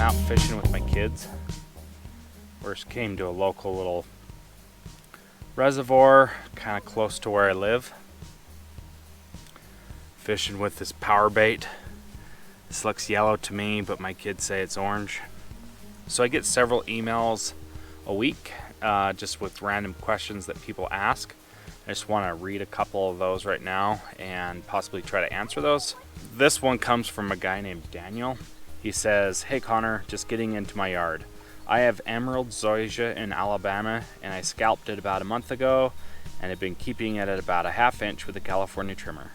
out fishing with my kids. We just came to a local little reservoir, kind of close to where I live. Fishing with this power bait. This looks yellow to me, but my kids say it's orange. So I get several emails a week just with random questions that people ask. I just want to read a couple of those right now and possibly try to answer those. This one comes from a guy named Daniel. He says, "Hey Connor, just getting into my yard. I have emerald zoysia in Alabama and I scalped it about a month ago and have been keeping it at about a 1/2 inch with a California trimmer.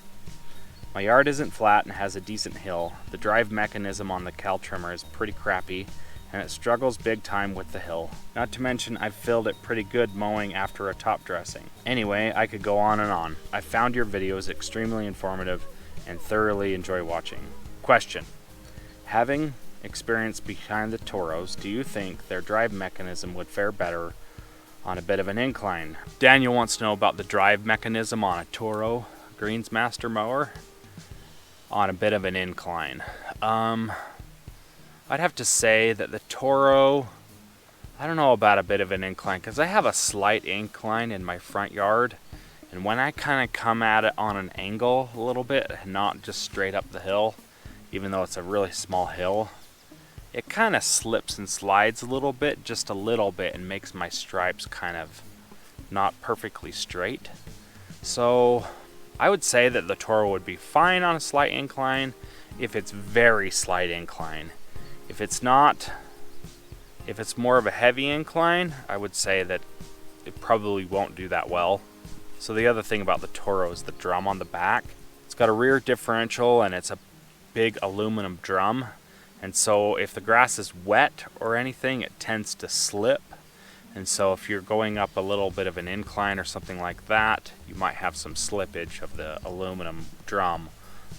My yard isn't flat and has a decent hill. The drive mechanism on the Cal trimmer is pretty crappy and it struggles big time with the hill. Not to mention I've filled it pretty good mowing after a top dressing. Anyway, I could go on and on. I found your videos extremely informative and thoroughly enjoy watching. Question: having experience behind the Toros, do you think their drive mechanism would fare better on a bit of an incline?" Daniel wants to know about the drive mechanism on a Toro Greensmaster mower on a bit of an incline. I'd have to say that the Toro, I don't know about a bit of an incline, because I have a slight incline in my front yard, and when I kind of come at it on an angle a little bit, not just straight up the hill, even though it's a really small hill, it kind of slips and slides a little bit, just a little bit, and makes my stripes kind of not perfectly straight. So I would say that the Toro would be fine on a slight incline if it's very slight incline. If it's not, if it's more of a heavy incline, I would say that it probably won't do that well. So the other thing about the Toro is the drum on the back. It's got a rear differential and it's a big aluminum drum. And so if the grass is wet or anything, it tends to slip. And so if you're going up a little bit of an incline or something like that, you might have some slippage of the aluminum drum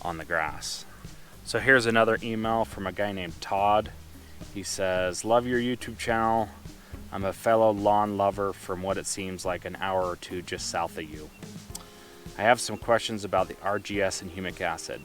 on the grass. So here's another email from a guy named Todd. He says, "Love your YouTube channel. I'm a fellow lawn lover from what it seems like an hour or two just south of you. I have some questions about the RGS and humic acid.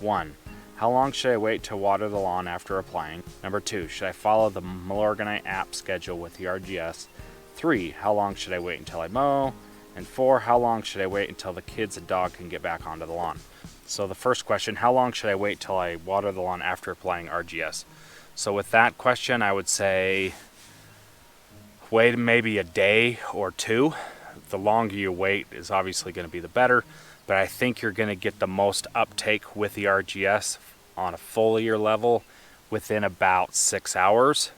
1. How long should I wait to water the lawn after applying? Number 2, should I follow the Milorganite app schedule with the RGS? 3, how long should I wait until I mow? And 4, how long should I wait until the kids and dog can get back onto the lawn?" So the first question, how long should I wait till I water the lawn after applying RGS? So with that question, I would say wait maybe a day or two. The longer you wait is obviously going to be the better, but I think you're going to get the most uptake with the RGS on a foliar level within about 6 hours.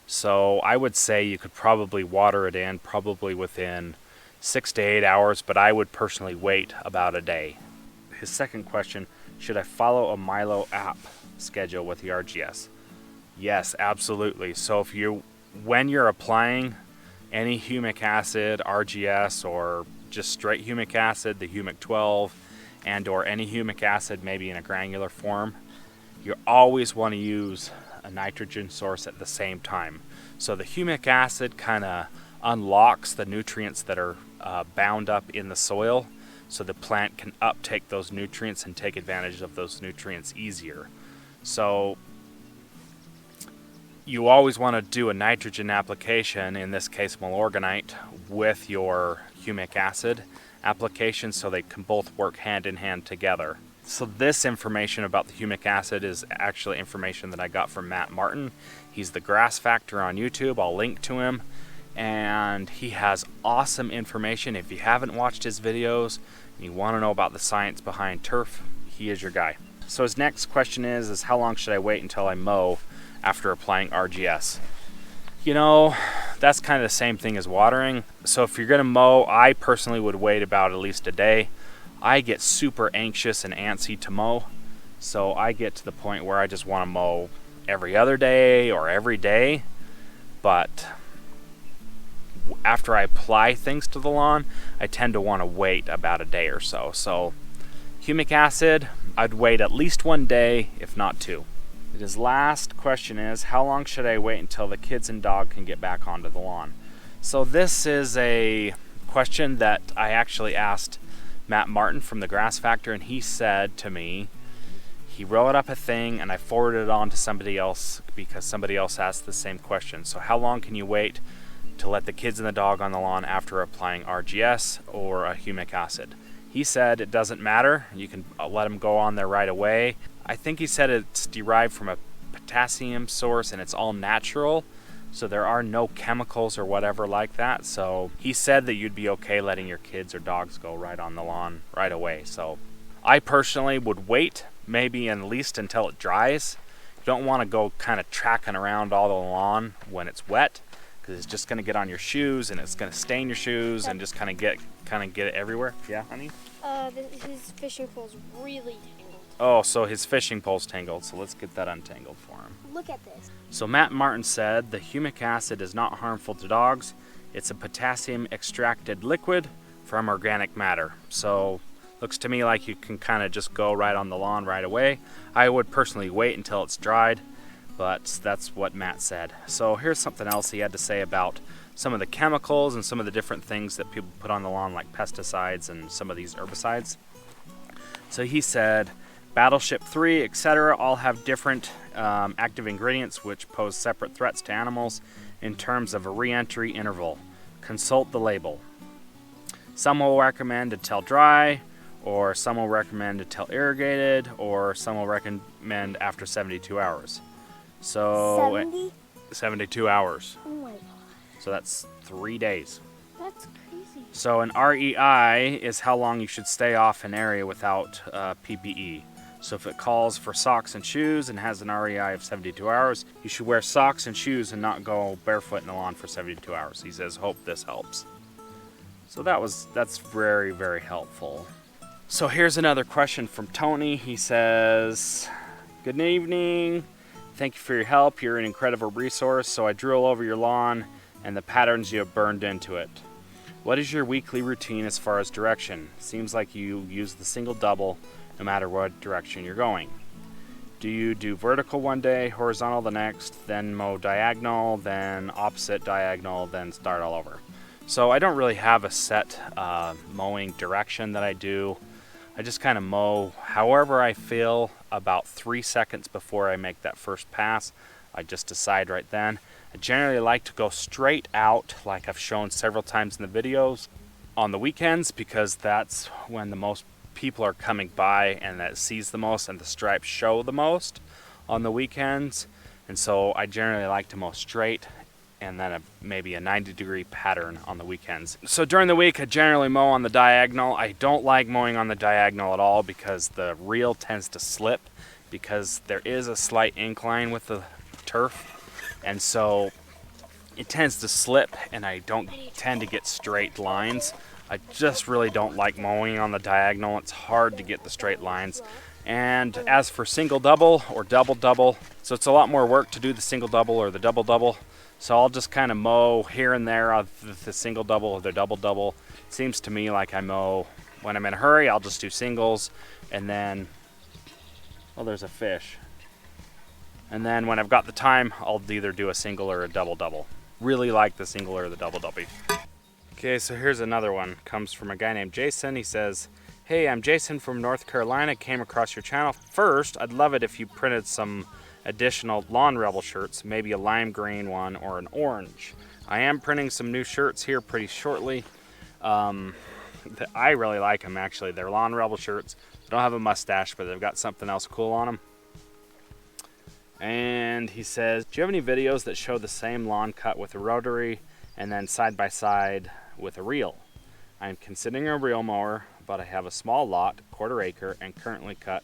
So I would say you could probably water it in probably within 6 to 8 hours, but I would personally wait about a day. His second question, should I follow a Milo app schedule with the RGS? Yes, absolutely. So when you're applying any humic acid, RGS, or just straight humic acid, the humic 12, and or any humic acid maybe in a granular form, you always want to use a nitrogen source at the same time. So the humic acid kind of unlocks the nutrients that are bound up in the soil, so the plant can uptake those nutrients and take advantage of those nutrients easier. So you always want to do a nitrogen application, in this case Milorganite, with your humic acid application so they can both work hand in hand together. So this information about the humic acid is actually information that I got from Matt Martin. He's the Grass Factor on YouTube. I'll link to him. And he has awesome information. If you haven't watched his videos and you want to know about the science behind turf, he is your guy. So his next question is how long should I wait until I mow after applying RGS? You know, that's kind of the same thing as watering. So if you're going to mow, I personally would wait about at least a day. I get super anxious and antsy to mow, so I get to the point where I just want to mow every other day or every day. But after I apply things to the lawn, I tend to want to wait about a day or so. So humic acid, I'd wait at least 1 day, if not 2. His last question is, how long should I wait until the kids and dog can get back onto the lawn? So this is a question that I actually asked Matt Martin from the Grass Factor, and he said to me he wrote up a thing and I forwarded it on to somebody else because somebody else asked the same question. So how long can you wait to let the kids and the dog on the lawn after applying RGS or a humic acid? He said it doesn't matter. You can let them go on there right away. I think he said it's derived from a potassium source and it's all natural. So there are no chemicals or whatever like that. So he said that you'd be okay letting your kids or dogs go right on the lawn right away. So I personally would wait maybe at least until it dries. You don't want to go kind of tracking around all the lawn when it's wet, because it's just going to get on your shoes and it's going to stain your shoes and just kind of get it everywhere. Yeah, honey? His fishing pole's really tangled. Oh, so his fishing pole's tangled, so let's get that untangled for him. Look at this. So Matt Martin said the humic acid is not harmful to dogs. It's a potassium extracted liquid from organic matter. So looks to me like you can kind of just go right on the lawn right away. I would personally wait until it's dried, but that's what Matt said. So here's something else he had to say about some of the chemicals and some of the different things that people put on the lawn, like pesticides and some of these herbicides. So he said Battleship 3, etc. all have different active ingredients which pose separate threats to animals in terms of a reentry interval. Consult the label. Some will recommend until dry, or some will recommend until irrigated, or some will recommend after 72 hours. So 72 hours. Oh my god. So that's 3 days. That's crazy. So an REI is how long you should stay off an area without PPE. So if it calls for socks and shoes and has an REI of 72 hours, you should wear socks and shoes and not go barefoot in the lawn for 72 hours. He says, hope this helps. So that's very, very helpful. So here's another question from Tony. He says, good evening. Thank you for your help. You're an incredible resource. So I drew all over your lawn and the patterns you have burned into it. What is your weekly routine as far as direction? Seems like you use the single double no matter what direction you're going. Do you do vertical one day, horizontal the next, then mow diagonal, then opposite diagonal, then start all over? So I don't really have a set mowing direction that I do. I just kind of mow however I feel about 3 seconds before I make that first pass. I just decide right then. I generally like to go straight out, like I've shown several times in the videos, on the weekends, because that's when the most people are coming by and that sees the most and the stripes show the most on the weekends. And so I generally like to mow straight and then maybe a 90-degree pattern on the weekends. So during the week I generally mow on the diagonal. I don't like mowing on the diagonal at all because the reel tends to slip, because there is a slight incline with the turf, and so it tends to slip and I don't tend to get straight lines. I just really don't like mowing on the diagonal. It's hard to get the straight lines. And as for single double or double double, so it's a lot more work to do the single double or the double double. So I'll just kind of mow here and there of the single double or the double double. It seems to me like I mow when I'm in a hurry. I'll just do singles, and then, oh, there's a fish. And then when I've got the time, I'll either do a single or a double double. Really like the single or the double double. Okay, so here's another one. Comes from a guy named Jason. He says, hey, I'm Jason from North Carolina. Came across your channel. First, I'd love it if you printed some additional Lawn Rebel shirts, maybe a lime green one or an orange. I am printing some new shirts here pretty shortly. I really like them, actually. They're Lawn Rebel shirts. They don't have a mustache, but they've got something else cool on them. And he says, do you have any videos that show the same lawn cut with a rotary and then side by side with a reel? I'm considering a reel mower, but I have a small lot, 1/4 acre, and currently cut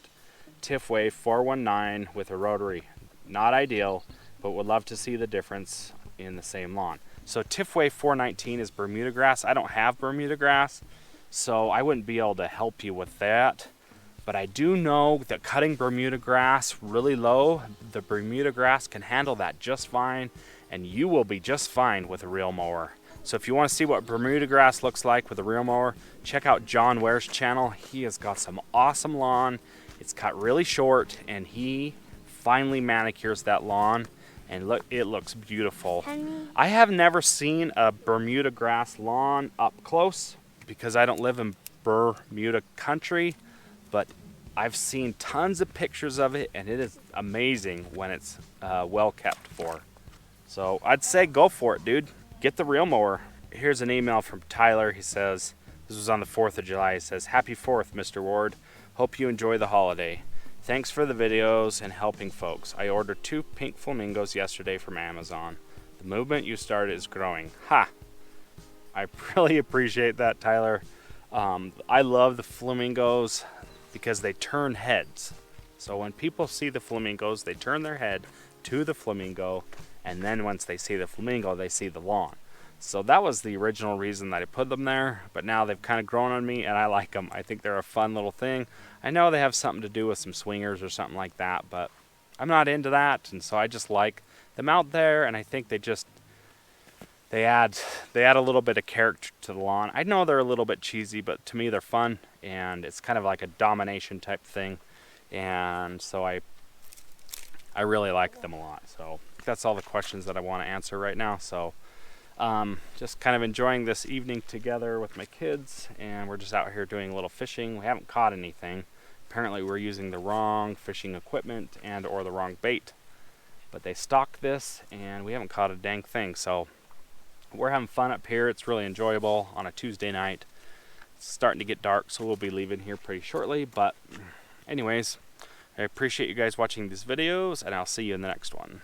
Tifway 419 with a rotary. Not ideal, but would love to see the difference in the same lawn. So Tifway 419 is Bermuda grass. I don't have Bermuda grass, so I wouldn't be able to help you with that. But I do know that cutting Bermuda grass really low, the Bermuda grass can handle that just fine, and you will be just fine with a reel mower. So if you want to see what Bermuda grass looks like with a reel mower, check out John Ware's channel. He has got some awesome lawn. It's cut really short, and he finally manicures that lawn, and look, it looks beautiful. I have never seen a Bermuda grass lawn up close because I don't live in Bermuda country, but I've seen tons of pictures of it, and it is amazing when it's well kept for. So I'd say go for it, dude. Get the real mower. Here's an email from Tyler. He says, this was on the 4th of July. He says, Happy 4th, Mr. Ward. Hope you enjoy the holiday. Thanks for the videos and helping folks. I ordered 2 pink flamingos yesterday from Amazon. The movement you started is growing. Ha! I really appreciate that, Tyler. I love the flamingos because they turn heads. So when people see the flamingos, they turn their head to the flamingo, and then once they see the flamingo, they see the lawn. So that was the original reason that I put them there, but now they've kind of grown on me, and I like them. I think they're a fun little thing. I know they have something to do with some swingers or something like that, but I'm not into that, and so I just like them out there, and I think they add a little bit of character to the lawn. I know they're a little bit cheesy, but to me they're fun, and it's kind of like a domination type thing, and so I really like them a lot. So that's all the questions that I want to answer right now. So just kind of enjoying this evening together with my kids, and we're just out here doing a little fishing. We haven't caught anything. Apparently we're using the wrong fishing equipment and or the wrong bait, but they stock this and we haven't caught a dang thing. So we're having fun up here. It's really enjoyable on a Tuesday night. It's starting to get dark, so we'll be leaving here pretty shortly, but anyways, I appreciate you guys watching these videos, and I'll see you in the next one.